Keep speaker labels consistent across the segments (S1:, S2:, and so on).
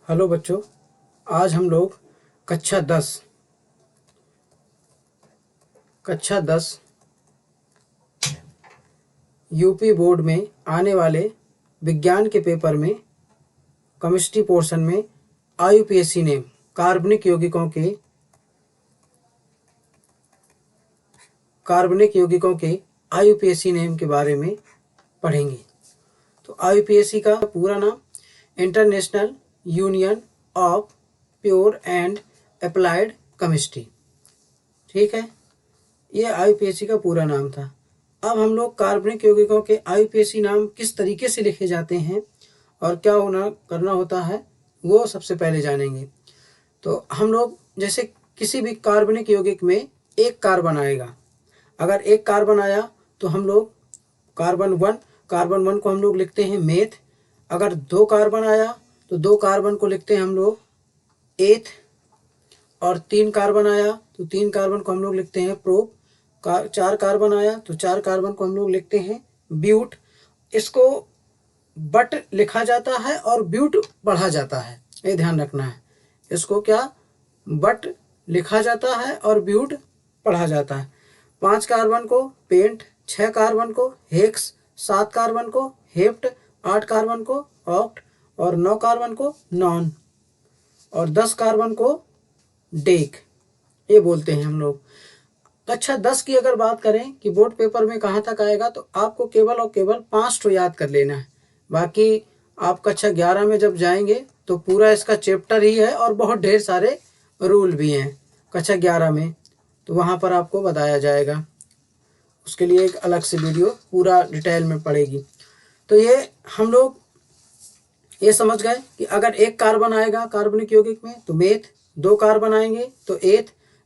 S1: Hello बच्चों, आज हम लोग कक्षा 10 यूपी बोर्ड में आने वाले विज्ञान के पेपर में केमिस्ट्री पोर्शन में आईयूपीएसी ने कार्बनिक यौगिकों के आईयूपीएसी नेम के बारे में पढ़ेंगे। तो आईयूपीएसी का पूरा नाम international union of pure and applied chemistry, ठीक है। ये आईयूपीएसी का पूरा नाम था। अब हम लोग कार्बनिक यौगिकों के आईयूपीएसी नाम किस तरीके से लिखे जाते हैं और क्या करना होता है वो सबसे पहले जानेंगे। तो हम लोग जैसे किसी भी कार्बनिक यौगिक में एक कार्बन आएगा, अगर एक कार्बन आया तो हम लोग कार्बन वन को हम लोग लिखते हैं मेथ। अगर 2 कार्बन आया तो 2 कार्बन को लिखते हैं हम लोग एथ, और 3 कार्बन आया तो 3 कार्बन को हम लोग लिखते हैं प्रोप। 4 कार्बन आया तो 4 कार्बन को हम लोग लिखते हैं ब्यूट। इसको बट लिखा जाता है और ब्यूट पढ़ा जाता है, ये ध्यान रखना है। इसको क्या बट लिखा जाता है और ब्यूट पढ़ा जाता है। 5 कार्बन को पेंट, 6 कार्बन को हेक्स, 7 कार्बन को हेप्ट, 8 कार्बन को ऑक्ट और 9 कार्बन को नॉन और 10 कार्बन को डेक, ये बोलते हैं हम लोग। कक्षा 10 की अगर बात करें कि बोर्ड पेपर में कहाँ तक आएगा, तो आपको केवल और केवल 5 तो याद कर लेना है। बाकी आप कक्षा 11 में जब जाएंगे तो पूरा इसका चैप्टर ही है और बहुत ढेर सारे रूल भी हैं कक्षा 11 में, तो वहाँ पर आपको बताया जाएगा। उसके लिए एक अलग से वीडियो पूरा डिटेल में पड़ेगी। तो ये हम लोग ये समझ गए कि अगर एक कार्बन आएगा कार्बनिक यौगिक में तो मेथ, 2 कार्बन आएंगे तो एथ,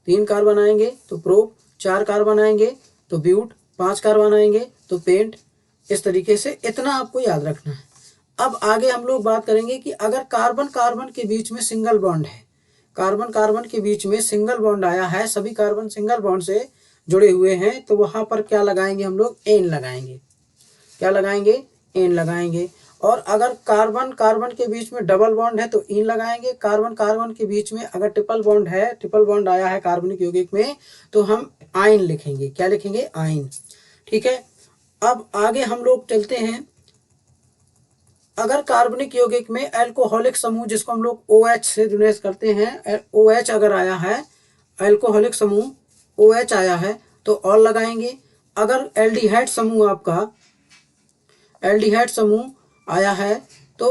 S1: 3 कार्बन आएंगे तो प्रोप, 4 कार्बन आएंगे तो ब्यूट, 5 कार्बन आएंगे तो पेंट। इस तरीके से इतना आपको याद रखना है। अब आगे हम लोग बात करेंगे कि अगर कार्बन कार्बन के बीच में सिंगल बॉन्ड है, कार्बन कार्बन के बीच में सिंगल बॉन्ड आया है, सभी कार्बन सिंगल बॉन्ड से जुड़े हुए हैं, तो वहां पर क्या लगाएंगे हम लोग, एन लगाएंगे। क्या लगाएंगे, एन लगाएंगे। और अगर कार्बन कार्बन के बीच में डबल बॉन्ड है तो इन लगाएंगे। कार्बन कार्बन के बीच में अगर ट्रिपल बॉन्ड है, ट्रिपल बॉन्ड आया है कार्बनिक यौगिक में, तो हम आइन लिखेंगे। क्या लिखेंगे, आइन, ठीक है। अब आगे हम लोग चलते हैं। अगर कार्बनिक यौगिक में एल्कोहलिक समूह, जिसको हम लोग OH से डिनोट करते हैं, OH अगर आया है, एल्कोहलिक समूह OH आया है तो और लगाएंगे। अगर एल्डिहाइड समूह, आपका एल्डिहाइड समूह आया है तो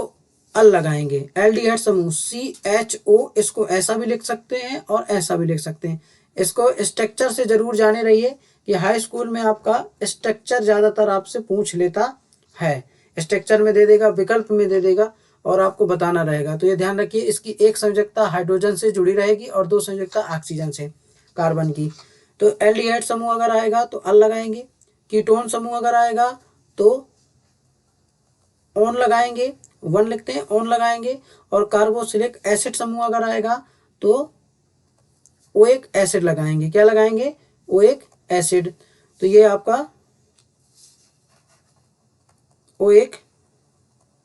S1: अल लगाएंगे। एल्डिहाइड समूह CHO, इसको ऐसा भी लिख सकते हैं और ऐसा भी लिख सकते हैं। इसको स्ट्रक्चर से जरूर जाने रहिए कि हाई स्कूल में आपका स्ट्रक्चर ज़्यादातर आपसे पूछ लेता है। स्ट्रक्चर में दे देगा, विकल्प में दे देगा और आपको बताना रहेगा। तो ये ध्यान रखिए, इसकी एक संयोजकता हाइड्रोजन से जुड़ी रहेगी और 2 संयोजकता ऑक्सीजन से, कार्बन की। तो एल्डिहाइड समूह अगर आएगा तो अल लगाएंगे। कीटोन समूह अगर आएगा तो ओन लगाएंगे, 1 लिखते हैं, ओन लगाएंगे। और कार्बोक्सिलिक एसिड समूह अगर आएगा तो ओएक एसिड लगाएंगे। क्या लगाएंगे, ओएक एसिड। तो ये आपका ओएक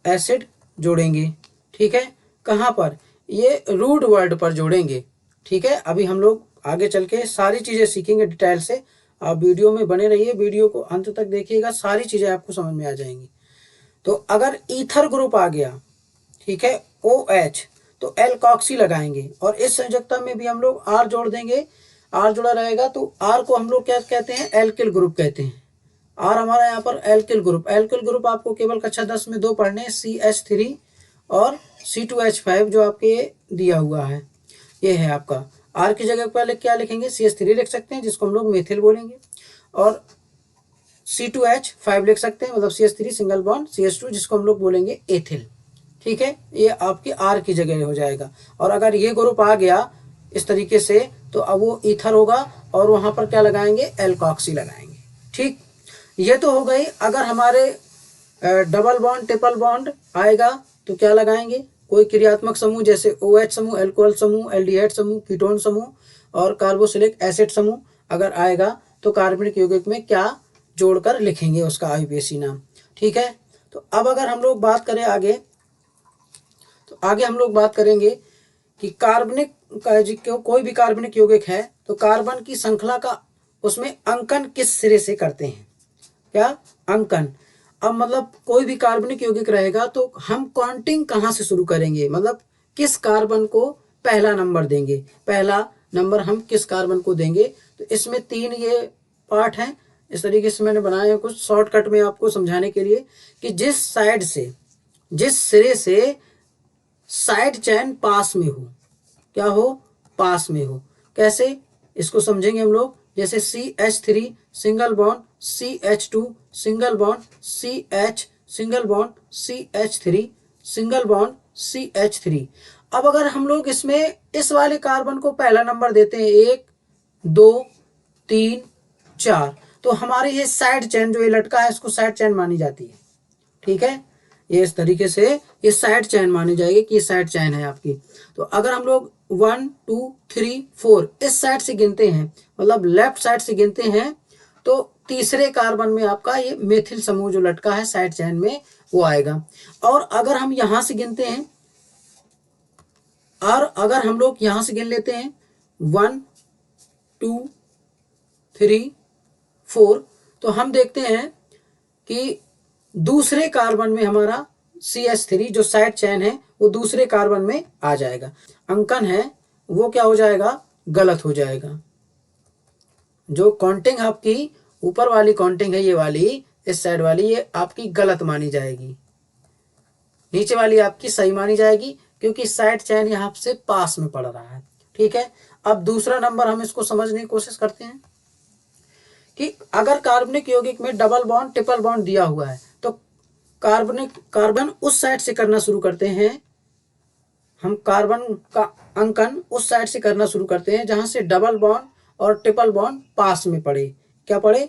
S1: एसिड जोड़ेंगे, ठीक है। कहाँ पर, ये रूट वर्ड पर जोड़ेंगे, ठीक है। अभी हम लोग आगे चल के सारी चीज़ें सीखेंगे डिटेल से। आप वीडियो में बने रहिए, वीडियो को अंत तक देखिएगा, सारी चीज़ें आपको समझ में आ जाएंगी। तो अगर ईथर ग्रुप आ गया, ठीक है, OH, तो एल्कॉक्सी लगाएंगे। और इस संयोजकता में भी हम लोग R जोड़ देंगे, R जुड़ा रहेगा तो R को हम लोग क्या कहते हैं, एल्किल ग्रुप कहते हैं। R हमारा यहाँ पर एल्किल ग्रुप। एल्किल ग्रुप आपको केवल कक्षा 10 में 2 पढ़ने, CH3 और C2H5 जो आपके दिया हुआ है, ये है आपका। R की जगह पहले क्या लिखेंगे, CH3 लिख सकते हैं, जिसको हम लोग मेथिल बोलेंगे। और C2H5 लिख सकते हैं, मतलब CH3 सिंगल बॉन्ड CH2, जिसको हम लोग बोलेंगे एथिल, ठीक है। ये आपकी R की जगह हो जाएगा। और अगर ये ग्रुप आ गया इस तरीके से तो अब वो ईथर होगा और वहाँ पर क्या लगाएंगे, एल्कॉक्सी लगाएंगे, ठीक। ये तो हो गई। अगर हमारे डबल बॉन्ड ट्रिपल बॉन्ड आएगा तो क्या लगाएंगे, कोई क्रियात्मक समूह जैसे OH समूह, एल्कोहल समूह, एल्डिहाइड समूह, कीटोन समूह और कार्बोक्सिलिक एसिड समूह अगर आएगा तो कार्बनिक यौगिक में क्या जोड़कर लिखेंगे उसका आईयूपीएसी नाम, ठीक है। तो अब अगर हम लोग बात करें आगे, तो आगे हम लोग बात करेंगे कि कार्बनिक कोई भी कार्बनिक यौगिक है तो कार्बन की श्रृंखला का उसमें अंकन किस सिरे से करते हैं, क्या अंकन। अब मतलब कोई भी कार्बनिक यौगिक रहेगा तो हम काउंटिंग कहाँ से शुरू करेंगे, मतलब किस कार्बन को पहला नंबर देंगे, पहला नंबर हम किस कार्बन को देंगे। तो इसमें 3 ये पार्ट हैं, इस तरीके से मैंने बनाए हैं कुछ शॉर्टकट में आपको समझाने के लिए कि जिस साइड से, जिस सिरे से साइड चैन पास में हो, क्या हो, पास में हो। कैसे, इसको समझेंगे हम लोग। जैसे CH3 single bond CH2 single bond CH single bond CH3 single bond CH3। अब अगर हम लोग इसमें इस वाले कार्बन को पहला नंबर देते हैं 1 2 3 4, तो हमारे ये साइड चैन जो ये लटका है इसको साइड चैन मानी जाती है। ठीक है, ये इस तरीके से ये साइड चैन मानी जाएगी कि ये साइड चैन है आपकी। तो अगर हम लोग 1 2 3 4 इस साइड से गिनते हैं, मतलब लेफ्ट साइड से गिनते हैं, तो तीसरे कार्बन में आपका ये मेथिल समूह जो लटका है साइड चैन में वो आएगा। और अगर हम यहां से गिनते हैं, और अगर हम लोग यहां से गिन लेते हैं 1 2 3 4, तो हम देखते हैं कि दूसरे कार्बन में हमारा CH3 जो साइड चैन है वो दूसरे कार्बन में आ जाएगा। अंकन है वो क्या हो जाएगा, गलत हो जाएगा। जो काउंटिंग आपकी ऊपर वाली काउंटिंग है ये वाली, इस साइड वाली, ये आपकी गलत मानी जाएगी, नीचे वाली आपकी सही मानी जाएगी क्योंकि साइड चैन यहाँ से पास में पड़ रहा है। ठीक है, अब दूसरा नंबर हम इसको समझने की कोशिश करते हैं कि अगर कार्बनिक यौगिक में डबल बॉन्ड ट्रिपल बॉन्ड दिया हुआ है तो कार्बन उस साइड से करना शुरू करते हैं, हम कार्बन का अंकन उस साइड से करना शुरू करते हैं जहां से डबल बॉन्ड और ट्रिपल बॉन्ड पास में पड़े, क्या पड़े,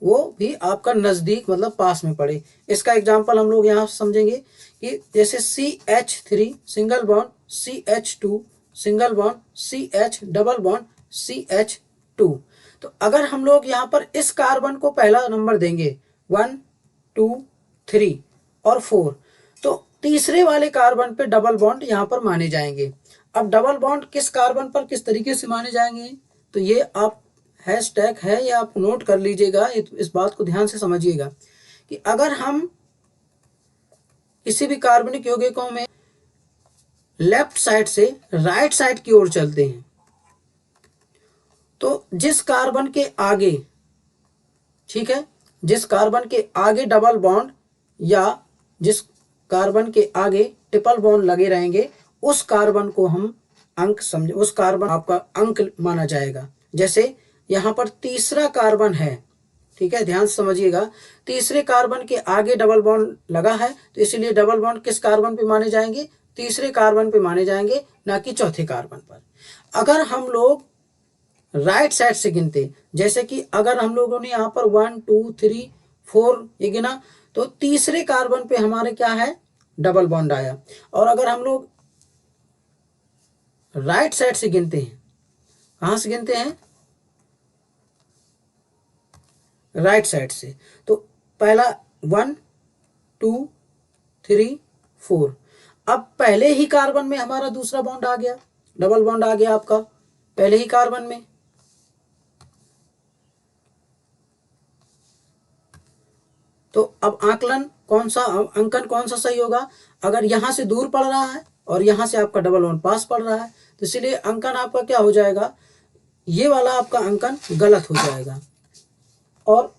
S1: वो भी आपका नजदीक मतलब पास में पड़े। इसका एग्जांपल हम लोग यहाँ समझेंगे कि जैसे CH3 single bond CH2 single bond CH double bond CH2। तो अगर हम लोग यहाँ पर इस कार्बन को पहला नंबर देंगे 1 2 3 और 4, तो तीसरे वाले कार्बन पे डबल बॉन्ड यहाँ पर माने जाएंगे। अब डबल बॉन्ड किस कार्बन पर किस तरीके से माने जाएंगे, तो ये आप हैशटैग है, ये आप नोट कर लीजिएगा, इस बात को ध्यान से समझिएगा कि अगर हम किसी भी कार्बनिक यौगिकों में लेफ्ट साइड से राइट साइड की ओर चलते हैं तो जिस कार्बन के आगे, ठीक है, जिस कार्बन के आगे डबल बॉन्ड या जिस कार्बन के आगे ट्रिपल बॉन्ड लगे रहेंगे उस कार्बन को हम अंक समझ, उस कार्बन आपका अंक माना जाएगा। जैसे यहाँ पर तीसरा कार्बन है, ठीक है, ध्यान से समझिएगा, तीसरे कार्बन के आगे डबल बॉन्ड लगा है तो इसलिए डबल बॉन्ड किस कार्बन पे माने जाएंगे, तीसरे कार्बन पे माने जाएंगे, ना कि चौथे कार्बन पर। अगर हम लोग राइट साइड से गिनते, जैसे कि अगर हम लोगों ने यहाँ पर 1 2 3 4 ये गिना तो तीसरे कार्बन पे हमारे क्या है, डबल बॉन्ड आया। और अगर हम लोग राइट साइड से गिनते हैं, कहाँ से गिनते हैं, राइट साइड से, तो पहला 1 2 3 4, अब पहले ही कार्बन में हमारा दूसरा बॉन्ड आ गया, डबल बॉन्ड आ गया आपका पहले ही कार्बन में। तो अब आकलन कौन सा, अंकन कौन सा सही होगा, अगर यहां से दूर पड़ रहा है और यहां से आपका डबल बॉन्ड पास पड़ रहा है तो इसलिए अंकन आपका क्या हो जाएगा, ये वाला आपका अंकन गलत हो जाएगा और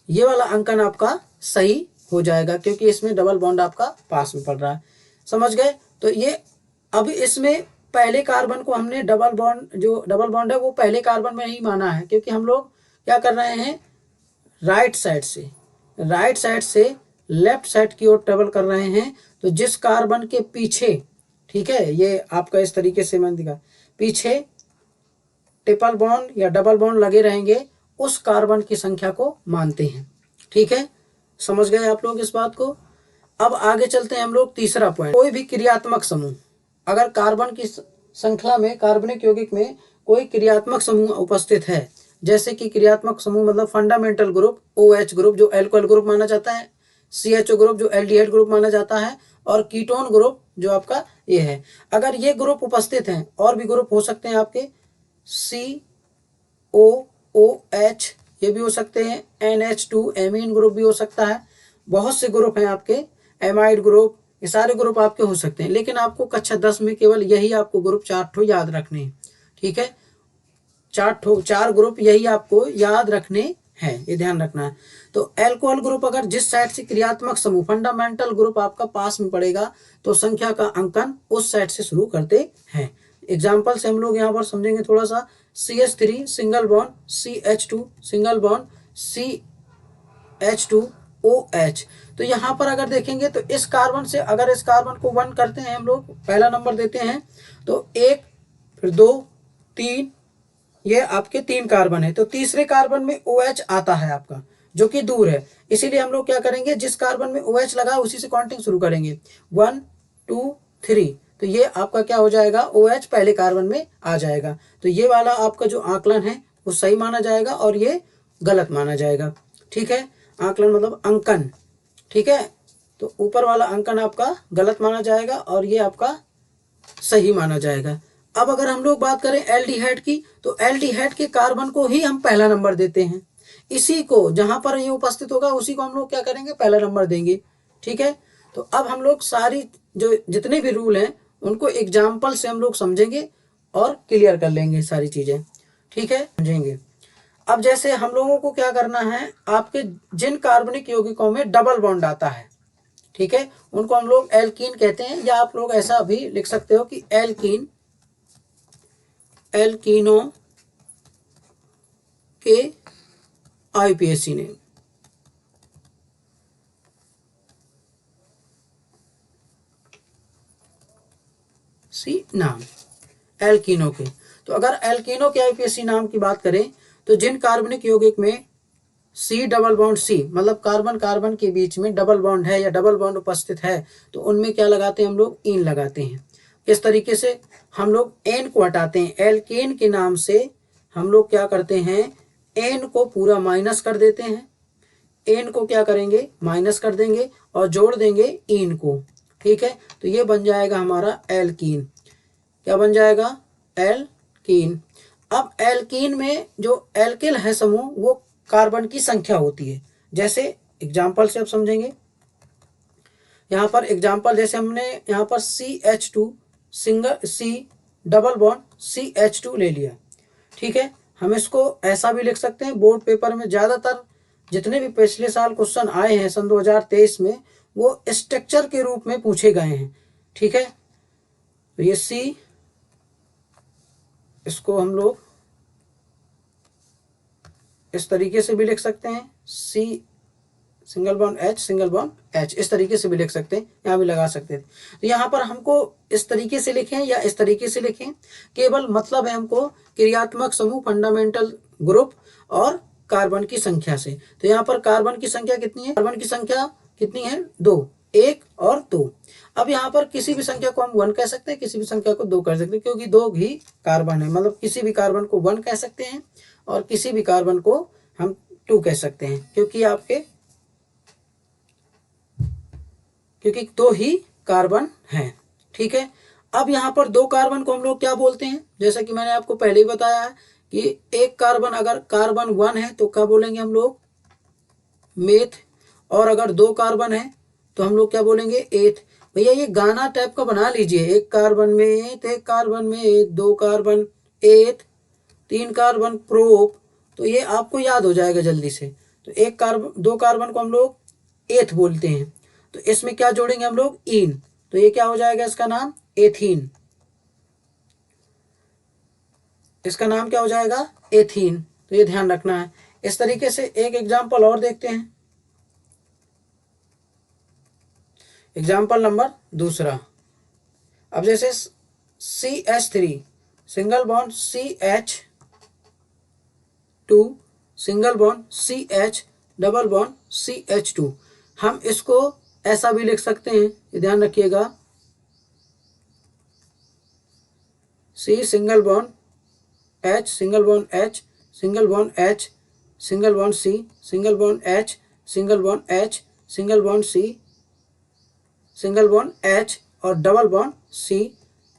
S1: ये वाला अंकन आपका सही हो जाएगा क्योंकि इसमें डबल बॉन्ड आपका पास में पड़ रहा है। समझ गए, तो ये अब इसमें पहले कार्बन को हमने डबल बॉन्ड, जो डबल बॉन्ड है वो पहले कार्बन में नहीं माना है क्योंकि हम लोग क्या कर रहे हैं, राइट साइड से लेफ्ट साइड की ओर ट्रेवल कर रहे हैं। तो जिस कार्बन के पीछे, ठीक है, ये आपका इस तरीके से मैंने दिखा, पीछे ट्रिपल बॉन्ड या डबल बॉन्ड लगे रहेंगे उस कार्बन की संख्या को मानते हैं। ठीक है, समझ गए आप लोग इस बात को। अब आगे चलते हैं हम लोग तीसरा पॉइंट, कोई भी क्रियात्मक समूह, अगर कार्बन की श्रृंखला में कार्बनिक यौगिक में कोई क्रियात्मक समूह उपस्थित है, जैसे कि क्रियात्मक समूह मतलब फंडामेंटल ग्रुप OH ग्रुप जो एल्कोहल ग्रुप माना जाता है, CHO ग्रुप जो एल्डिहाइड ग्रुप माना जाता है, और कीटोन ग्रुप जो आपका ये है। अगर ये ग्रुप उपस्थित हैं, और भी ग्रुप हो सकते हैं आपके, COOH ये भी हो सकते हैं, NH2 एमीन ग्रुप भी हो सकता है, बहुत से ग्रुप हैं आपके, एमाइड ग्रुप, ये सारे ग्रुप आपके हो सकते हैं। लेकिन आपको कक्षा 10 में केवल यही आपको ग्रुप 4 ठो याद रखने हैं, ठीक है, 4 ग्रुप यही आपको याद रखने हैं, ये ध्यान रखना है। तो एल्कोहल ग्रुप अगर जिस साइड से क्रियात्मक समूह फंडामेंटल ग्रुप आपका पास में पड़ेगा तो संख्या का अंकन उस साइड से शुरू करते हैं। एग्जाम्पल से हम लोग यहाँ पर समझेंगे थोड़ा सा। CH3 single bond CH2 single bond CH2OH। तो यहाँ पर अगर देखेंगे तो इस कार्बन से अगर इस कार्बन को 1 करते हैं हम लोग, पहला नंबर देते हैं, तो 1 फिर 2 3, ये आपके 3 कार्बन है, तो तीसरे कार्बन में OH आता है आपका, जो कि दूर है। इसीलिए हम लोग क्या करेंगे, जिस कार्बन में OH लगा उसी से काउंटिंग शुरू करेंगे, 1 2 3, तो ये आपका क्या हो जाएगा, OH पहले कार्बन में आ जाएगा। तो ये वाला आपका जो आकलन है वो सही माना जाएगा और ये गलत माना जाएगा, ठीक है। आकलन मतलब अंकन, ठीक है, तो ऊपर वाला अंकन आपका गलत माना जाएगा और ये आपका सही माना जाएगा। अब अगर हम लोग बात करें एल्डिहाइड की, तो एल्डिहाइड के कार्बन को ही हम पहला नंबर देते हैं, इसी को जहां पर ये उपस्थित होगा उसी को हम लोग क्या करेंगे, पहला नंबर देंगे, ठीक है। तो अब हम लोग सारी जो जितने भी रूल हैं उनको एग्जाम्पल से हम लोग समझेंगे और क्लियर कर लेंगे सारी चीजें, ठीक है, समझेंगे। अब जैसे हम लोगों को क्या करना है, आपके जिन कार्बनिक यौगिकों में डबल बॉन्ड आता है, ठीक है, उनको हम लोग एल्कीन कहते हैं, या आप लोग ऐसा भी लिख सकते हो कि एल्कीन, एल्कीनो के IUPAC नेम, सी नाम एल्कीनो के। तो अगर एल्कीनो के IUPAC नाम की बात करें तो जिन कार्बनिक यौगिक में C डबल बॉन्ड C मतलब कार्बन कार्बन के बीच में डबल बॉन्ड है या डबल बॉन्ड उपस्थित है, तो उनमें क्या लगाते हैं हम लोग, इन लगाते हैं। इस तरीके से हम लोग एन को हटाते हैं, एल्केन के नाम से हम लोग क्या करते हैं, एन को पूरा माइनस कर देते हैं, एन को क्या करेंगे, माइनस कर देंगे और जोड़ देंगे इन को, ठीक है। तो ये बन जाएगा हमारा एल्कीन, क्या बन जाएगा, एल्कीन। अब एल्कीन में जो एल्किल है समूह वो कार्बन की संख्या होती है, जैसे एग्जाम्पल से अब समझेंगे। यहाँ पर एग्जाम्पल जैसे हमने यहाँ पर CH2 single C double bond CH2 ले लिया, ठीक है। हम इसको ऐसा भी लिख सकते हैं, बोर्ड पेपर में ज़्यादातर जितने भी पिछले साल क्वेश्चन आए हैं सन 2023 में वो स्ट्रक्चर के रूप में पूछे गए हैं, ठीक है। तो ये C, इसको हम लोग इस तरीके से भी लिख सकते हैं, C single bond H single bond H, इस तरीके से भी लिख सकते हैं, यहाँ भी लगा सकते थे। तो यहाँ पर हमको इस तरीके से लिखें या इस तरीके से लिखें, केवल मतलब है हमको क्रियात्मक समूह फंडामेंटल ग्रुप और कार्बन की संख्या से। तो यहाँ पर कार्बन की संख्या कितनी है, कार्बन की संख्या कितनी है, 2, 1 और 2। अब यहाँ पर किसी भी संख्या को हम 1 कह सकते हैं, किसी भी संख्या को 2 कह सकते हैं, क्योंकि 2 ही कार्बन है, मतलब किसी भी कार्बन को 1 कह सकते हैं और किसी भी कार्बन को हम 2 कह सकते हैं, क्योंकि 2 ही कार्बन हैं, ठीक है। अब यहाँ पर 2 कार्बन को हम लोग क्या बोलते हैं, जैसा कि मैंने आपको पहले ही बताया है कि एक कार्बन अगर कार्बन 1 है तो क्या बोलेंगे हम लोग, मेथ, और अगर 2 कार्बन है तो हम लोग क्या बोलेंगे, एथ। भैया ये गाना टाइप का बना लीजिए, एक कार्बन में एथ, एक कार्बन में एथ, 2 कार्बन एथ, 3 कार्बन प्रोप, तो ये आपको याद हो जाएगा जल्दी से। तो 2 कार्बन को हम लोग एथ बोलते हैं, तो इसमें क्या जोड़ेंगे हम लोग, इन, तो ये क्या हो जाएगा, इसका नाम एथीन, इसका नाम क्या हो जाएगा, एथीन। तो ये ध्यान रखना है। इस तरीके से एक एग्जाम्पल और देखते हैं, एग्जाम्पल नंबर 2। अब जैसे CH3 single bond CH2 single bond CH double bond CH2, हम इसको ऐसा भी लिख सकते हैं, ये ध्यान रखिएगा, C single bond H single bond H single bond H single bond C single bond H single bond H single bond C, single bond H और डबल बॉन्ड C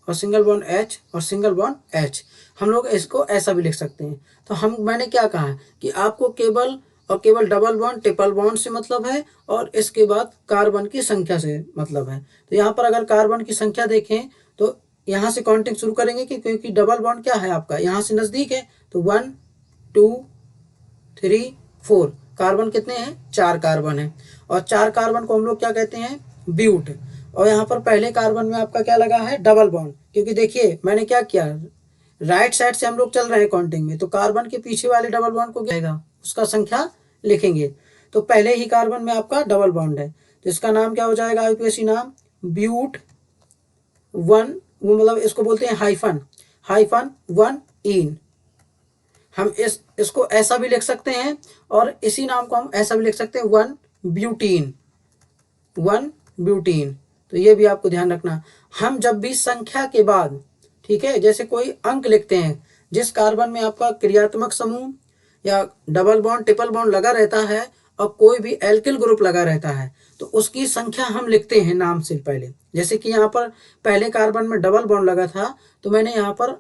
S1: और सिंगल बॉन्ड H और single bond H। हम लोग इसको ऐसा भी लिख सकते हैं। तो मैंने क्या कहा कि आपको केवल और केवल डबल बॉन्ड ट्रिपल बॉन्ड से मतलब है और इसके बाद कार्बन की संख्या से मतलब है। तो यहाँ पर अगर कार्बन की संख्या देखें तो यहाँ से काउंटिंग शुरू करेंगे कि क्योंकि डबल बॉन्ड क्या है आपका यहाँ से नज़दीक है, तो 1 2 3 4 कार्बन कितने हैं, 4 कार्बन है। और 4 कार्बन को हम लोग क्या कहते हैं, ब्यूट। और यहाँ पर पहले कार्बन में आपका क्या लगा है, डबल बॉन्ड। क्योंकि देखिए मैंने क्या किया, राइट साइड से हम लोग चल रहे हैं काउंटिंग में, तो कार्बन के पीछे वाले डबल बॉन्ड को क्या आएगा, उसका संख्या लिखेंगे। तो पहले ही कार्बन में आपका डबल बॉन्ड है, तो इसका नाम क्या हो जाएगा, आईयूपीएसी नाम ब्यूट 1, वो मतलब इसको बोलते हैं हाइफन 1 इन। हम इसको ऐसा भी लिख सकते हैं और इसी नाम को हम ऐसा भी लिख सकते हैं 1 ब्यूटीन। तो ये भी आपको ध्यान रखना। हम जब भी संख्या के बाद, ठीक है, जैसे कोई अंक लिखते हैं, जिस कार्बन में आपका क्रियात्मक समूह या डबल बॉन्ड ट्रिपल बॉन्ड लगा रहता है और कोई भी एल्किल ग्रुप लगा रहता है, तो उसकी संख्या हम लिखते हैं नाम से पहले। जैसे कि यहाँ पर पहले कार्बन में डबल बॉन्ड लगा था, तो मैंने यहाँ पर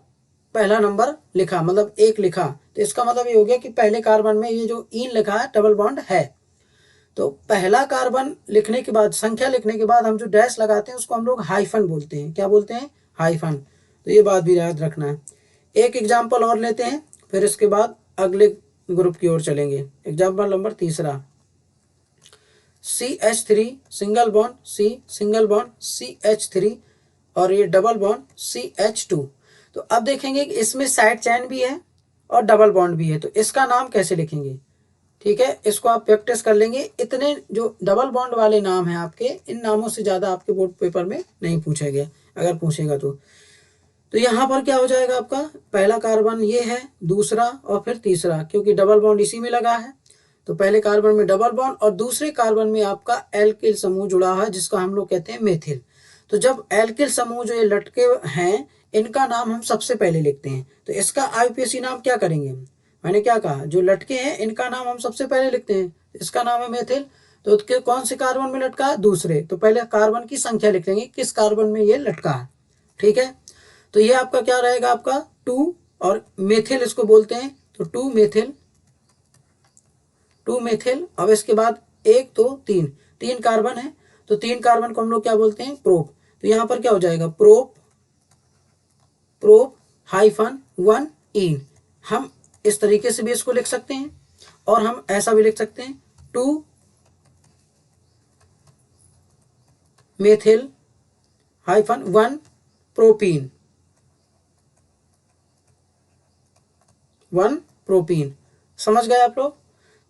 S1: पहला नंबर लिखा, मतलब 1 लिखा। तो इसका मतलब ये हो गया कि पहले कार्बन में ये जो इन लिखा है डबल बॉन्ड है। तो पहला कार्बन लिखने के बाद, संख्या लिखने के बाद हम जो डैश लगाते हैं उसको हम लोग हाइफन बोलते हैं। क्या बोलते हैं, हाइफन। तो ये बात भी याद रखना है। एक एग्जाम्पल और लेते हैं, फिर इसके बाद अगले ग्रुप की ओर चलेंगे। Example number 3, CH3 single bond C, single bond CH3 और ये डबल बॉन्ड CH2। तो अब देखेंगे कि इसमें साइड चेन भी है और डबल बॉन्ड भी है, तो इसका नाम कैसे लिखेंगे। ठीक है, इसको आप प्रैक्टिस कर लेंगे। इतने जो डबल बॉन्ड वाले नाम हैं आपके, इन नामों से ज़्यादा आपके बोर्ड पेपर में नहीं पूछा गया, अगर पूछेगा तो यहाँ पर क्या हो जाएगा आपका, पहला कार्बन ये है, दूसरा और फिर तीसरा, क्योंकि डबल बॉन्ड इसी में लगा है। तो पहले कार्बन में डबल बॉन्ड और दूसरे कार्बन में आपका एल्किल समूह जुड़ा है, जिसको हम लोग कहते हैं मेथिल। तो जब एल्किल समूह जो ये लटके हैं, इनका नाम हम सबसे पहले लिखते हैं। तो इसका आईयूपीएसी नाम क्या करेंगे, मैंने क्या कहा, जो लटके हैं इनका नाम हम सबसे पहले लिखते हैं। इसका नाम है मेथिल। तो उसके कौन से कार्बन में लटका है, दूसरे। तो पहले कार्बन की संख्या लिख लेंगे, किस कार्बन में ये लटका है। ठीक है, तो ये आपका क्या रहेगा, आपका 2 और मेथिल इसको बोलते हैं, तो 2 मेथिल। अब इसके बाद 1 2 3 कार्बन है, तो 3 कार्बन को हम लोग क्या बोलते हैं, प्रोप। तो यहाँ पर क्या हो जाएगा, प्रोप हाइफन 1 इन। हम इस तरीके से भी इसको लिख सकते हैं और हम ऐसा भी लिख सकते हैं 2 मेथिल हाइफन 1 प्रोपीन, 1 प्रोपीन। समझ गए आप लोग।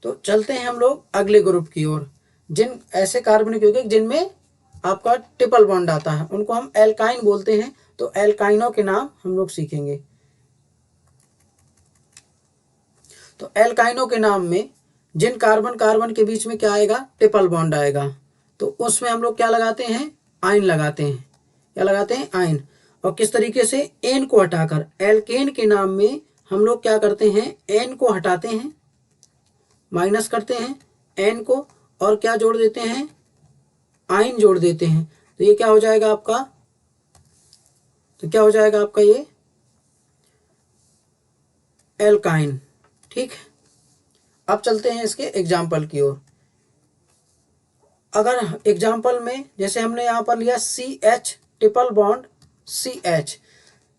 S1: तो चलते हैं हम लोग अगले ग्रुप की ओर। जिन ऐसे कार्बनिक यौगिक जिनमें आपका ट्रिपल बॉन्ड आता है, उनको हम एल्काइन बोलते हैं। तो एल्काइनों के नाम हम लोग सीखेंगे। तो एल्काइनों के नाम में जिन कार्बन के बीच में क्या आएगा, ट्रिपल बॉन्ड आएगा, तो उसमें हम लोग क्या लगाते हैं, आयन लगाते हैं। क्या लगाते हैं, आयन। और किस तरीके से, एन को हटाकर। एल्केन के नाम में हम लोग क्या करते हैं, एन को हटाते हैं, माइनस करते हैं एन को, और क्या जोड़ देते हैं, आयन जोड़ देते हैं। तो ये क्या हो जाएगा आपका, तो क्या हो जाएगा आपका ये एल्काइन। ठीक, अब चलते हैं इसके एग्जाम्पल की ओर। अगर एग्जाम्पल में जैसे हमने यहाँ पर लिया CH ट्रिपल बॉन्ड CH,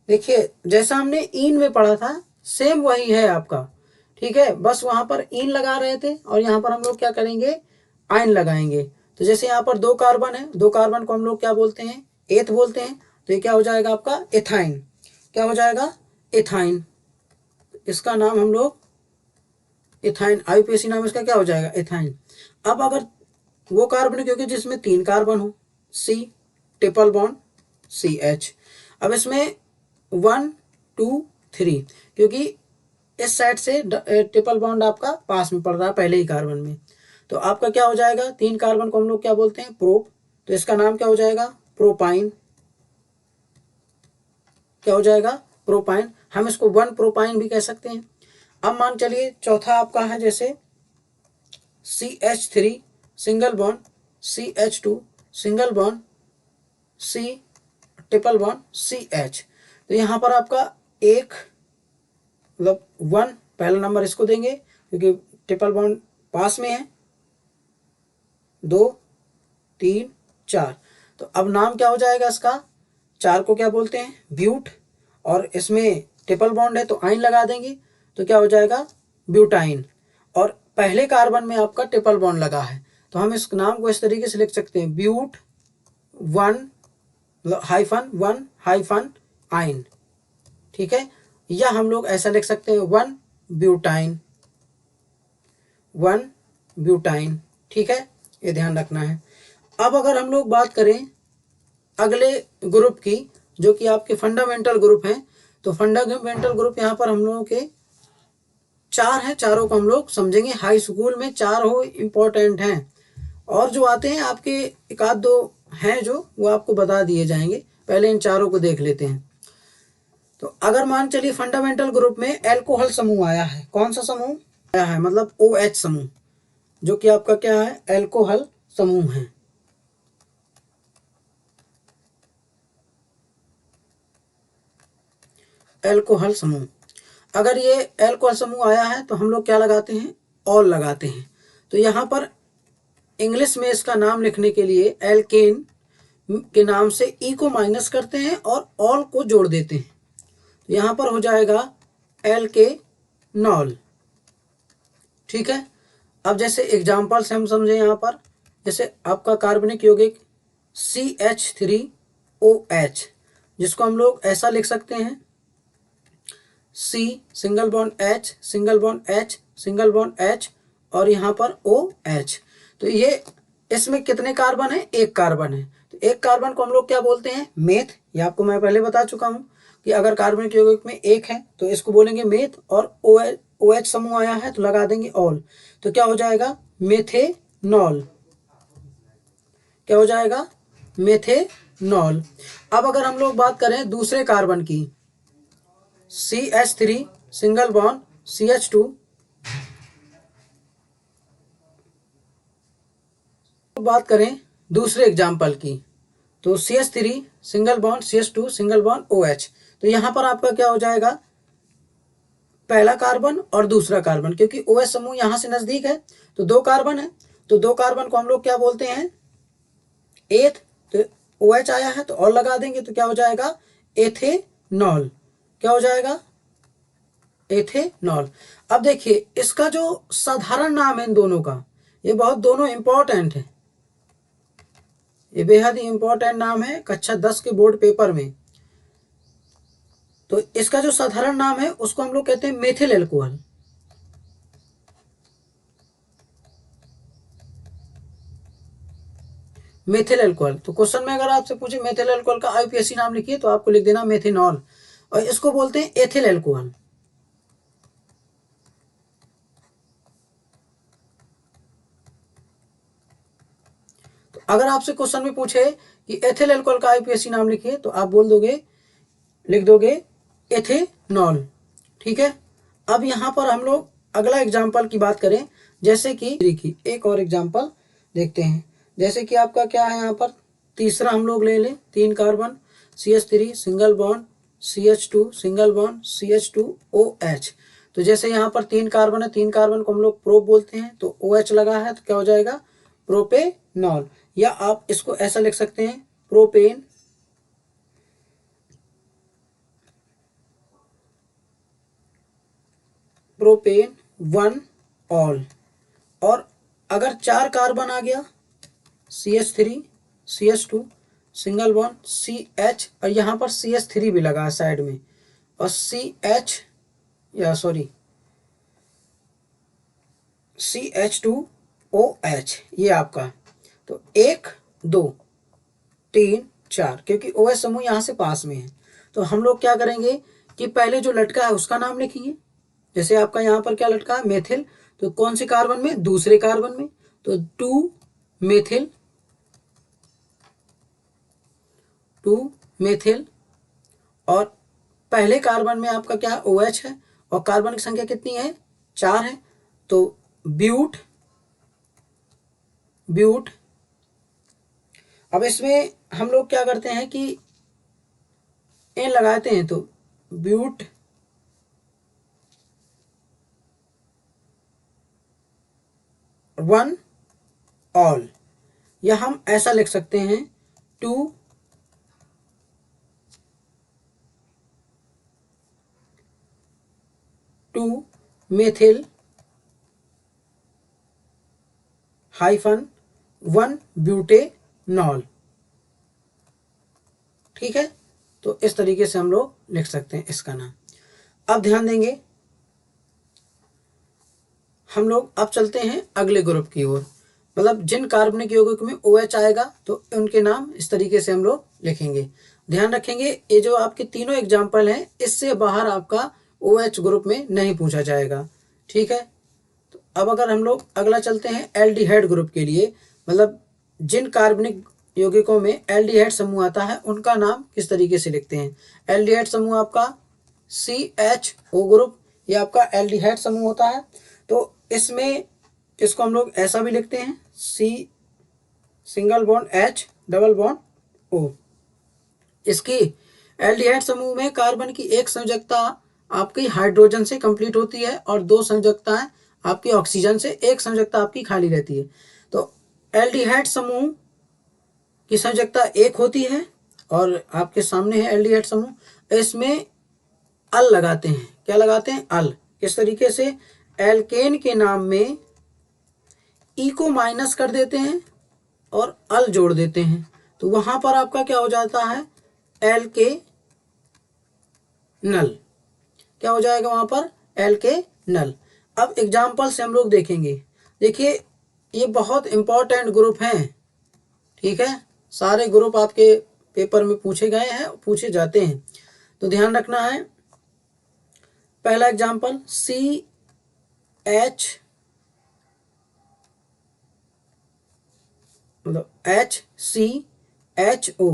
S1: देखिए जैसा हमने इन में पढ़ा था सेम वही है आपका। ठीक है, बस वहाँ पर इन लगा रहे थे और यहाँ पर हम लोग क्या करेंगे, आयन लगाएंगे। तो जैसे यहाँ पर 2 कार्बन है, 2 कार्बन को हम लोग क्या बोलते हैं, एथ बोलते हैं। तो ये क्या हो जाएगा आपका, एथाइन। क्या हो जाएगा, एथाइन। इसका नाम हम लोग एथाइन, आईयूपीएसी नाम इसका क्या हो जाएगा, एथाइन। अब अगर वो कार्बन क्योंकि जिसमें 3 कार्बन हो, C ट्रिपल बॉन्ड CH। अब इसमें 1 2 3, क्योंकि इस साइड से ट्रिपल बॉन्ड आपका पास में पड़ रहा है पहले ही कार्बन में। तो आपका क्या हो जाएगा, 3 कार्बन को हम लोग क्या बोलते हैं, प्रोप। तो इसका नाम क्या हो जाएगा, प्रोपाइन। क्या हो जाएगा, प्रोपाइन। हम इसको 1 प्रोपाइन भी कह सकते हैं। अब मान चलिए चौथा आपका है जैसे CH3 single bond CH2 single bond C triple bond CH। तो यहाँ पर आपका एक मतलब 1 पहला नंबर इसको देंगे क्योंकि ट्रिपल बॉन्ड पास में है, 2 3 4। तो अब नाम क्या हो जाएगा इसका, 4 को क्या बोलते हैं ब्यूट, और इसमें ट्रिपल बॉन्ड है तो आइन लगा देंगे तो क्या हो जाएगा ब्यूटाइन। और पहले कार्बन में आपका ट्रिपल बॉन्ड लगा है तो हम इस नाम को इस तरीके से लिख सकते हैं ब्यूट 1-1 आइन, ठीक है। या हम लोग ऐसा लिख सकते हैं 1 ब्यूटाइन, ठीक है, ये ध्यान रखना है। अब अगर हम लोग बात करें अगले ग्रुप की जो कि आपके फंडामेंटल ग्रुप हैं, तो फंडामेंटल ग्रुप यहाँ पर हम लोगों के 4 हैं, चारों को हम लोग समझेंगे। हाई स्कूल में 4 हो इम्पोर्टेंट हैं, और जो आते हैं आपके एक आध दो हैं जो वो आपको बता दिए जाएंगे। पहले इन चारों को देख लेते हैं। तो अगर मान चलिए फंडामेंटल ग्रुप में एल्कोहल समूह आया है, कौन सा समूह आया है, मतलब OH समूह, जो कि आपका क्या है एल्कोहल समूह है। एल्कोहल समूह, अगर ये एल्कोहल समूह आया है तो हम लोग क्या लगाते हैं ऑल लगाते हैं। तो यहाँ पर इंग्लिश में इसका नाम लिखने के लिए एल्केन के नाम से ई को माइनस करते हैं और ऑल को जोड़ देते हैं, तो यहाँ पर हो जाएगा एल्केनॉल, ठीक है। अब जैसे एग्जाम्पल से हम समझें यहाँ पर, जैसे आपका कार्बनिक यौगिक CH3OH, जिसको हम लोग ऐसा लिख सकते हैं C single bond H single bond H single bond H और यहाँ पर OH। तो ये इसमें कितने कार्बन है, एक कार्बन है। तो एक कार्बन को हम लोग क्या बोलते हैं मेथ, ये आपको मैं पहले बता चुका हूँ कि अगर कार्बनिक यौगिक में एक है तो इसको बोलेंगे मेथ, और OH समूह आया है तो लगा देंगे ऑल, तो क्या हो जाएगा मेथेनॉल, क्या हो जाएगा मेथेनॉल। अब अगर हम लोग बात करें दूसरे कार्बन की, CH3 सिंगल बॉन्ड CH2, बात करें दूसरे एग्जाम्पल की, तो CH3 single bond CH2 single bond OH। तो यहाँ पर आपका क्या हो जाएगा पहला कार्बन और दूसरा कार्बन, क्योंकि OH समूह यहाँ से नजदीक है तो 2 कार्बन है, तो 2 कार्बन को हम लोग क्या बोलते हैं एथ, तो OH आया है तो और लगा देंगे तो क्या हो जाएगा एथेनॉल, क्या हो जाएगा एथेनॉल। अब देखिए इसका जो साधारण नाम है इन दोनों का, ये बहुत दोनों इंपॉर्टेंट है, ये बेहद ही इंपॉर्टेंट नाम है कक्षा 10 के बोर्ड पेपर में। तो इसका जो साधारण नाम है उसको हम लोग कहते हैं मेथिल एल्कोहल, मेथिल एल्कोहल। तो क्वेश्चन में अगर आपसे पूछे मेथिल एल्कोहल का IUPAC नाम लिखिए तो आपको लिख देना मेथेनॉल, और इसको बोलते हैं एथिल एल्कोहल। तो अगर आपसे क्वेश्चन में पूछे कि एथिल एल्कोहल का IUPAC नाम लिखिए तो आप बोल दोगे, लिख दोगे एथेनॉल, ठीक है। अब यहाँ पर हम लोग अगला एग्जाम्पल की बात करें, जैसे कि एक और एग्जाम्पल देखते हैं। जैसे कि आपका क्या है यहाँ पर तीसरा हम लोग ले लें 3 carbon CH3 single bond CH2 single bond CH2OH। तो जैसे यहाँ पर 3 कार्बन है, 3 कार्बन को हम लोग प्रोप बोलते हैं, तो OH लगा है तो क्या हो जाएगा प्रोपेनॉल, या आप इसको ऐसा लिख सकते हैं प्रोपेन, प्रोपेन 1 ऑल। और अगर 4 कार्बन आ गया CH3 CH2 single bond CH, और यहाँ पर CH3 भी लगा साइड में, और CH2OH ये आपका, तो 1 2 3 4, क्योंकि OH समूह यहाँ से पास में है तो हम लोग क्या करेंगे कि पहले जो लटका है उसका नाम लिखेंगे। जैसे आपका यहाँ पर क्या लटका है मेथिल, तो कौन से कार्बन में, दूसरे कार्बन में, तो 2 मेथिल, 2 मेथिल, और पहले कार्बन में आपका क्या है OH है, और कार्बन की संख्या कितनी है 4 है, तो ब्यूट अब इसमें हम लोग क्या करते हैं कि एन लगाते हैं, तो ब्यूट वन ऑल, या हम ऐसा लिख सकते हैं to methyl hyphen one butanol. ठीक है, तो इस तरीके से हम लोग लिख सकते हैं इसका नाम। अब ध्यान देंगे हम लोग, अब चलते हैं अगले ग्रुप की ओर, मतलब जिन कार्बनिक यौगिक में OH आएगा तो उनके नाम इस तरीके से हम लोग लिखेंगे। ध्यान रखेंगे ये जो आपके तीनों एग्जाम्पल हैं, इससे बाहर आपका OH ग्रुप में नहीं पूछा जाएगा। ठीक है, तो अब अगर हम लोग अगला चलते हैं एल्डिहाइड ग्रुप के लिए, मतलब जिन कार्बनिक यौगिकों में एल्डिहाइड समूह आता है उनका नाम किस तरीके से लिखते हैं। एल्डिहाइड समूह आपका CHO ग्रुप, ये आपका एल्डिहाइड समूह होता है। तो इसमें इसको हम लोग ऐसा भी लिखते हैं C single bond H double bond O। इसकी एल्डिहाइड समूह में कार्बन की एक संयोजकता आपकी हाइड्रोजन से कंप्लीट होती है और दो संयोजकताएं आपकी ऑक्सीजन से, एक संयोजकता आपकी खाली रहती है। तो एल्डिहाइड समूह की संयोजकता एक होती है और आपके सामने है एल्डिहाइड समूह। इसमें अल लगाते हैं, क्या लगाते हैं, अल। इस तरीके से एल्केन के नाम में ई को माइनस कर देते हैं और अल जोड़ देते हैं, तो वहां पर आपका क्या हो जाता है, एल्के नल। क्या हो जाएगा वहां पर, एल्के नल। अब एग्जाम्पल से हम लोग देखेंगे। देखिए ये बहुत इंपॉर्टेंट ग्रुप हैं। ठीक है, सारे ग्रुप आपके पेपर में पूछे गए हैं, पूछे जाते हैं, तो ध्यान रखना है। पहला एग्जाम्पल HCHO,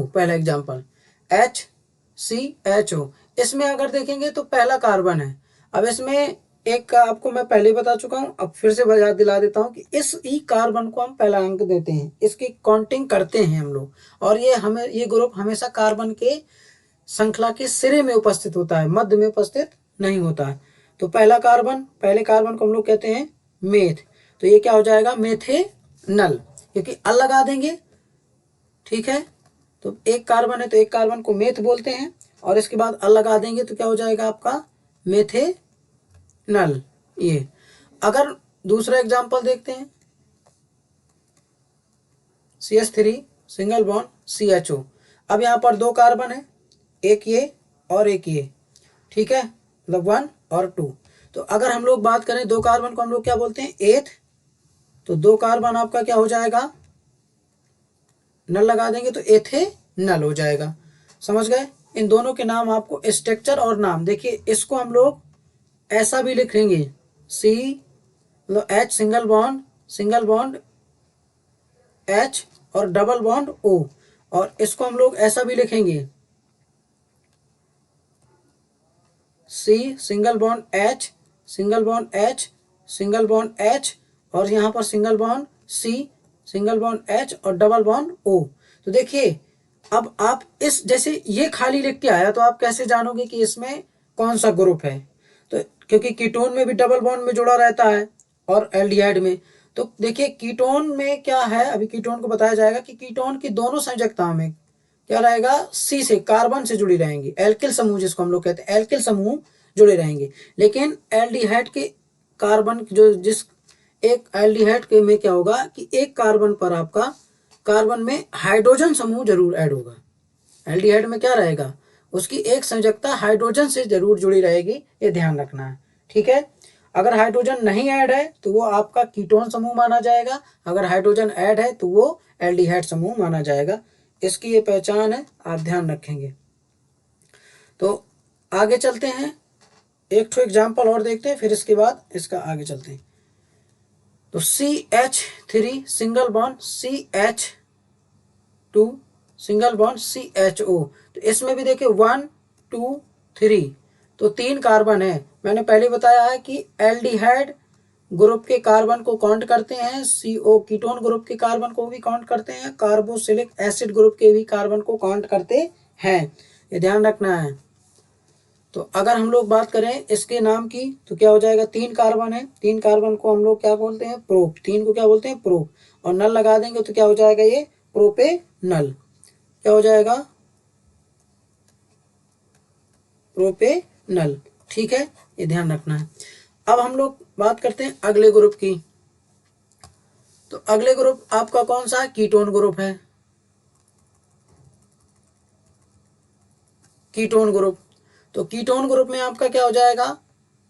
S1: पहला एग्जाम्पल HCHO। इसमें अगर देखेंगे तो पहला कार्बन है। अब इसमें एक आपको मैं पहले बता चुका हूं, अब फिर से याद दिला देता हूं कि इस ई कार्बन को हम पहला अंक देते हैं, इसकी काउंटिंग करते हैं हम लोग। और ये ग्रुप हमेशा कार्बन के श्रृंखला के सिरे में उपस्थित होता है, मध्य में उपस्थित नहीं होता है। तो पहले कार्बन को हम लोग कहते हैं मेथ, तो ये क्या हो जाएगा, मेथेनल, क्योंकि अल लगा देंगे। ठीक है, तो एक कार्बन है तो एक कार्बन को मेथ बोलते हैं, और इसके बाद अल लगा देंगे तो क्या हो जाएगा आपका मेथेनल। ये अगर दूसरा एग्जांपल देखते हैं, CH3 सिंगल बॉन्ड CHO। अब यहाँ पर दो कार्बन है, एक ये और एक ये। ठीक है, मतलब 1 और 2। तो अगर हम लोग बात करें दो कार्बन को हम लोग क्या बोलते हैं, एथ। तो दो कार्बन आपका क्या हो जाएगा, नल लगा देंगे तो एथेनल हो जाएगा। समझ गए, इन दोनों के नाम आपको स्ट्रक्चर और नाम देखिए। इसको हम लोग ऐसा भी लिखेंगे, C मतलब H सिंगल बॉन्ड H और डबल बॉन्ड O, और इसको हम लोग ऐसा भी लिखेंगे C single bond H single bond H और यहाँ पर single bond C single bond H और डबल बॉन्ड O। तो देखिए अब आप इस जैसे ये खाली लिख के आया तो आप कैसे जानोगे कि इसमें कौन सा ग्रुप है, तो क्योंकि कीटोन में भी डबल बॉन्ड में जुड़ा रहता है और एल्डिहाइड में। तो देखिए कीटोन में क्या है, अभी कीटोन को बताया जाएगा कि कीटोन की दोनों संयोजकताओं में क्या रहेगा, C से कार्बन से जुड़ी रहेंगी, एल्किल समूह जिसको हम लोग कहते हैं, एल्किल समूह जुड़े रहेंगे। लेकिन एल्डिहाइड के कार्बन जो जिस एक एल्डिहाइड के में क्या होगा कि एक कार्बन पर आपका कार्बन में हाइड्रोजन समूह जरूर ऐड होगा। एल्डिहाइड में क्या रहेगा, उसकी एक संयोजकता हाइड्रोजन से जरूर जुड़ी रहेगी, ये ध्यान रखना है। ठीक है, अगर हाइड्रोजन नहीं ऐड है तो वो आपका कीटोन समूह माना जाएगा, अगर हाइड्रोजन ऐड है तो वो एल्डिहाइड समूह माना जाएगा। इसकी ये पहचान है, आप ध्यान रखेंगे। तो आगे चलते हैं, एक ठो एग्जाम्पल और देखते हैं, फिर इसके बाद इसका आगे चलते हैं। तो CH3 single bond CH2 single bond CHO। तो इसमें भी देखिए 1 2 3, तो 3 कार्बन है। मैंने पहले बताया है कि एल्डिहाइड ग्रुप के कार्बन को काउंट करते हैं, CO कीटोन ग्रुप के कार्बन को भी काउंट करते हैं, कार्बोक्सिलिक एसिड ग्रुप के भी कार्बन को काउंट करते हैं, ये ध्यान रखना है। तो अगर हम लोग बात करें इसके नाम की तो क्या हो जाएगा, 3 कार्बन है, 3 कार्बन को हम लोग क्या बोलते हैं, प्रोप, 3 को क्या बोलते हैं, प्रोप, और नल लगा देंगे तो क्या हो जाएगा, ये प्रोपेनल, क्या हो जाएगा, प्रोपेनल। ठीक है, ये ध्यान रखना है। अब हम लोग बात करते हैं अगले ग्रुप की। तो अगले ग्रुप आपका कौन सा, कीटोन ग्रुप है, कीटोन ग्रुप। तो कीटोन ग्रुप में आपका क्या हो जाएगा,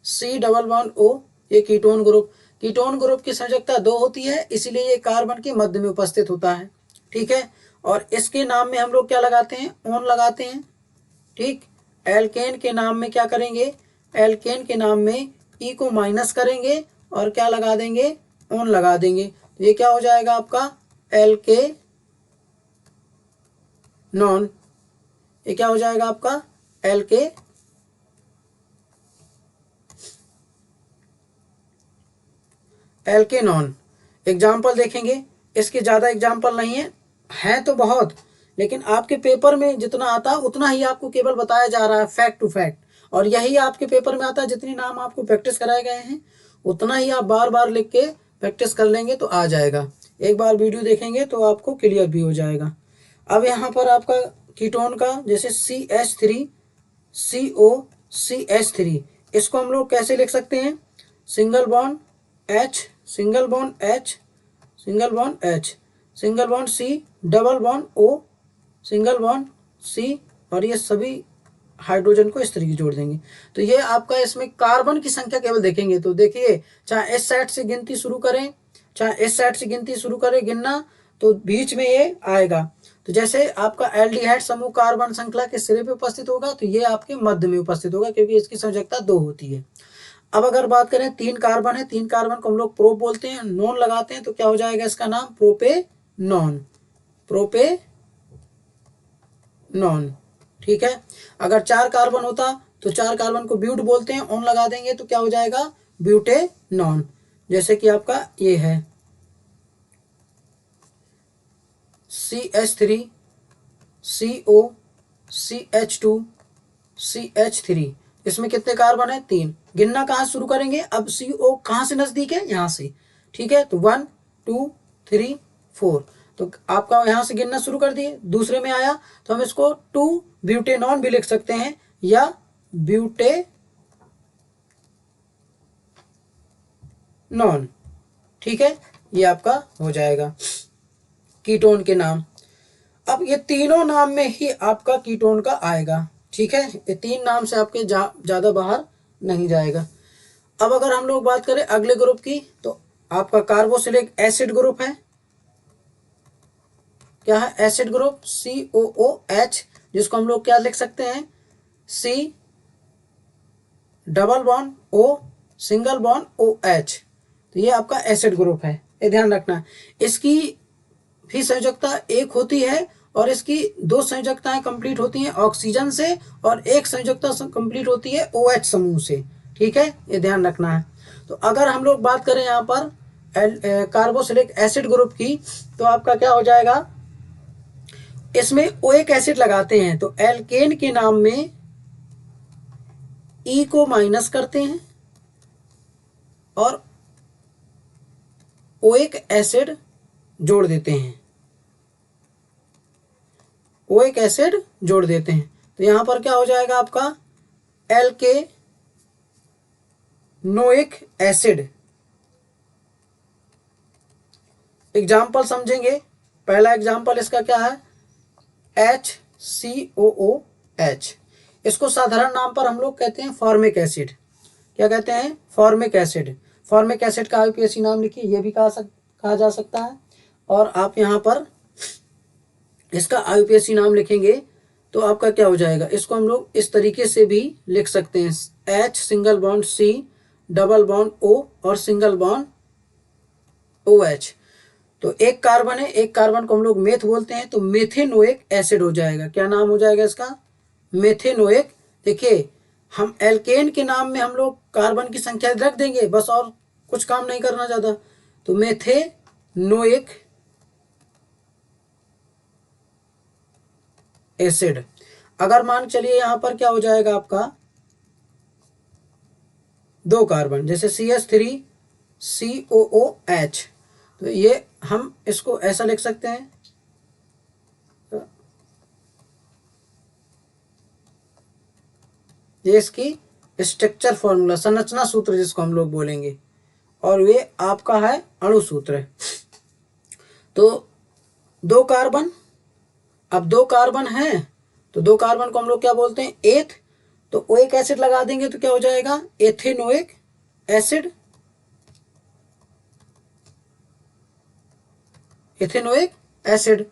S1: C++O, ये कीटोन ग्रुप। कीटोन ग्रुप की संयोजकता 2 होती है, इसीलिए ये कार्बन के मध्य में उपस्थित होता है। ठीक है, और इसके नाम में हम लोग क्या लगाते हैं, ओन लगाते हैं। ठीक, एल्केन के नाम में क्या करेंगे, एल्केन के नाम में ई को माइनस करेंगे और क्या लगा देंगे, ओन लगा देंगे। तो ये क्या हो जाएगा आपका, एल्के नॉन, ये क्या हो जाएगा आपका, एल्के एल्केनॉन। एग्जाम्पल देखेंगे, इसके ज़्यादा एग्जाम्पल नहीं है तो बहुत, लेकिन आपके पेपर में जितना आता उतना ही आपको केवल बताया जा रहा है, फैक्ट टू फैक्ट, और यही आपके पेपर में आता है। जितने नाम आपको प्रैक्टिस कराए गए हैं उतना ही आप बार बार लिख के प्रैक्टिस कर लेंगे तो आ जाएगा। एक बार वीडियो देखेंगे तो आपको क्लियर भी हो जाएगा। अब यहाँ पर आपका कीटोन का जैसे CH3, COCH3, इसको हम लोग कैसे लिख सकते हैं, single bond H, single bond H, single bond H, single bond C, double bond O, single bond C, और ये सभी हाइड्रोजन को इस तरीके जोड़ देंगे। तो ये आपका इसमें कार्बन की संख्या केवल देखेंगे तो देखिए, चाहे इस साइड से गिनती शुरू करें, चाहे इस साइड से गिनती शुरू करें गिनना, तो बीच में ये आएगा। तो जैसे आपका एल्डिहाइड समूह कार्बन श्रृंखला के सिरे पे उपस्थित होगा तो ये आपके मध्य में उपस्थित होगा, क्योंकि इसकी संयोजकता 2 होती है। अब अगर बात करें 3 कार्बन है, 3 कार्बन को हम लोग प्रोप बोलते हैं, नॉन लगाते हैं तो क्या हो जाएगा इसका नाम, प्रोपेनॉन, प्रोपेनॉन। ठीक है, अगर 4 कार्बन होता तो 4 कार्बन को ब्यूट बोलते हैं, ऑन लगा देंगे तो क्या हो जाएगा, ब्यूटेनॉन। जैसे कि आपका ये है CH3, CO, CH2, CH3, इसमें कितने कार्बन है, 3। गिनना कहाँ शुरू करेंगे, अब CO कहाँ से नजदीक है, यहाँ से। ठीक है, तो 1 2 3 4, तो आपका यहाँ से गिनना शुरू कर दिए। दूसरे में आया तो हम इसको 2 ब्यूटेनॉन भी लिख सकते हैं या ब्यूटेनॉन। ठीक है, ये आपका हो जाएगा कीटोन के नाम। अब ये तीनों नाम में ही आपका कीटोन का आएगा। ठीक है, ये 3 नाम से आपके ज़्यादा बाहर नहीं जाएगा। अब अगर हम लोग बात करें अगले ग्रुप की तो आपका कार्बोक्सिलिक एसिड ग्रुप है। क्या है, एसिड ग्रुप, COOH, जिसको हम लोग क्या लिख सकते हैं, C double bond O, single bond OH। तो ये आपका एसिड ग्रुप है, ये ध्यान रखना। इसकी भी संयोजकता 1 होती है और इसकी 2 संयोजकताएं कंप्लीट होती हैं ऑक्सीजन से और एक संयोजकता कंप्लीट होती है OH समूह से। ठीक है, ये ध्यान रखना है। तो अगर हम लोग बात करें यहाँ पर कार्बोक्सिलिक एसिड ग्रुप की तो आपका क्या हो जाएगा, इसमें ओइक एसिड लगाते हैं तो एल्केन के नाम में E को माइनस करते हैं और ओइक एसिड जोड़ देते हैं, ओइक एसिड जोड़ देते हैं। तो यहां पर क्या हो जाएगा आपका, एल्के नोइक एसिड। एग्जाम्पल समझेंगे, पहला एग्जाम्पल इसका क्या है, HCOOH। इसको साधारण नाम पर हम लोग कहते हैं फॉर्मिक एसिड। क्या कहते हैं, फॉर्मिक एसिड। फॉर्मिक एसिड का IUPAC नाम लिखिए, ये भी कहा जा सकता है। और आप यहाँ पर इसका IUPAC नाम लिखेंगे तो आपका क्या हो जाएगा, इसको हम लोग इस तरीके से भी लिख सकते हैं, H single bond C double bond O और सिंगल बॉन्ड OH। तो एक कार्बन है, एक कार्बन को हम लोग मेथ बोलते हैं तो मेथेनोइक एसिड हो जाएगा। क्या नाम हो जाएगा इसका, मेथेनोइक। देखिए, हम एल्केन के नाम में हम लोग कार्बन की संख्या रख देंगे बस, और कुछ काम नहीं करना ज़्यादा। तो मेथेनोइक एसिड, अगर मान चलिए यहाँ पर क्या हो जाएगा आपका 2 कार्बन, जैसे CH3COOH, तो ये हम इसको ऐसा लिख सकते हैं, ये इसकी स्ट्रक्चर फॉर्मूला, संरचना सूत्र जिसको हम लोग बोलेंगे, और ये आपका है अणु सूत्र। तो 2 कार्बन, अब 2 कार्बन है तो 2 कार्बन को हम लोग क्या बोलते हैं, एथ, तो ओइक एसिड लगा देंगे तो क्या हो जाएगा, एथेनोइक एसिड, एथेनोइक एसिड।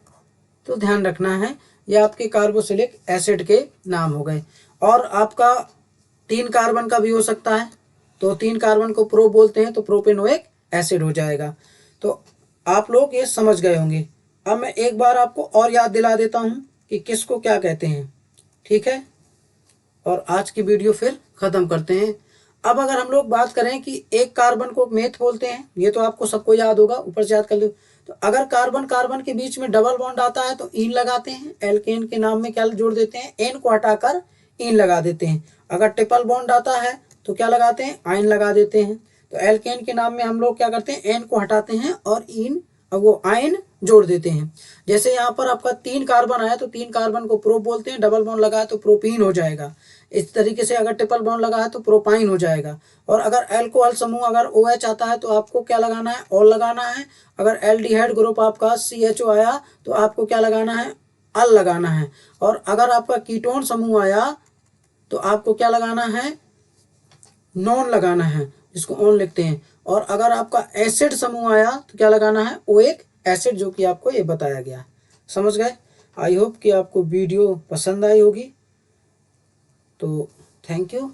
S1: तो ध्यान रखना है, ये आपके कार्बोक्सिलिक एसिड के नाम हो गए। और आपका 3 कार्बन का भी हो सकता है, तो 3 कार्बन को प्रो बोलते हैं, तो प्रोपेनोइक एसिड हो जाएगा। तो आप लोग ये समझ गए होंगे। अब मैं एक बार आपको और याद दिला देता हूँ कि किसको क्या कहते हैं, ठीक है, और आज की वीडियो फिर ख़त्म करते हैं। अब अगर हम लोग बात करें कि एक कार्बन को मेथ बोलते हैं, ये तो आपको सबको याद होगा, ऊपर से याद कर लो। तो अगर कार्बन कार्बन के बीच में डबल बॉन्ड आता है तो इन लगाते हैं, एल्केन के नाम में क्या जोड़ देते हैं, एन को हटाकर इन लगा देते हैं। अगर ट्रिपल बॉन्ड आता है तो क्या लगाते हैं, आइन लगा देते हैं। तो एल्केन के नाम में हम लोग क्या करते हैं, एन को हटाते हैं और इन वो आयन जोड़ देते हैं। जैसे यहाँ पर आपका 3 कार्बन आया तो 3 कार्बन को प्रो बोलते हैं, डबल बॉन्ड लगा है तो प्रोपीन हो जाएगा। इस तरीके से अगर ट्रिपल बॉन्ड लगा है तो प्रोपाइन हो जाएगा। और अगर अल्कोहल समूह अगर OH आता है तो आपको क्या लगाना है, ऑल लगाना है। अगर एल्डिहाइड ग्रुप आपका CHO आया तो आपको क्या लगाना है, अल लगाना है। और अगर आपका कीटोन समूह आया तो आपको क्या लगाना है, नॉन लगाना है, जिसको ऑन लिखते हैं। और अगर आपका एसिड समूह आया तो क्या लगाना है, ओइक एसिड, जो कि आपको ये बताया गया। समझ गए? आई होप कि आपको वीडियो पसंद आई होगी। तो थैंक यू।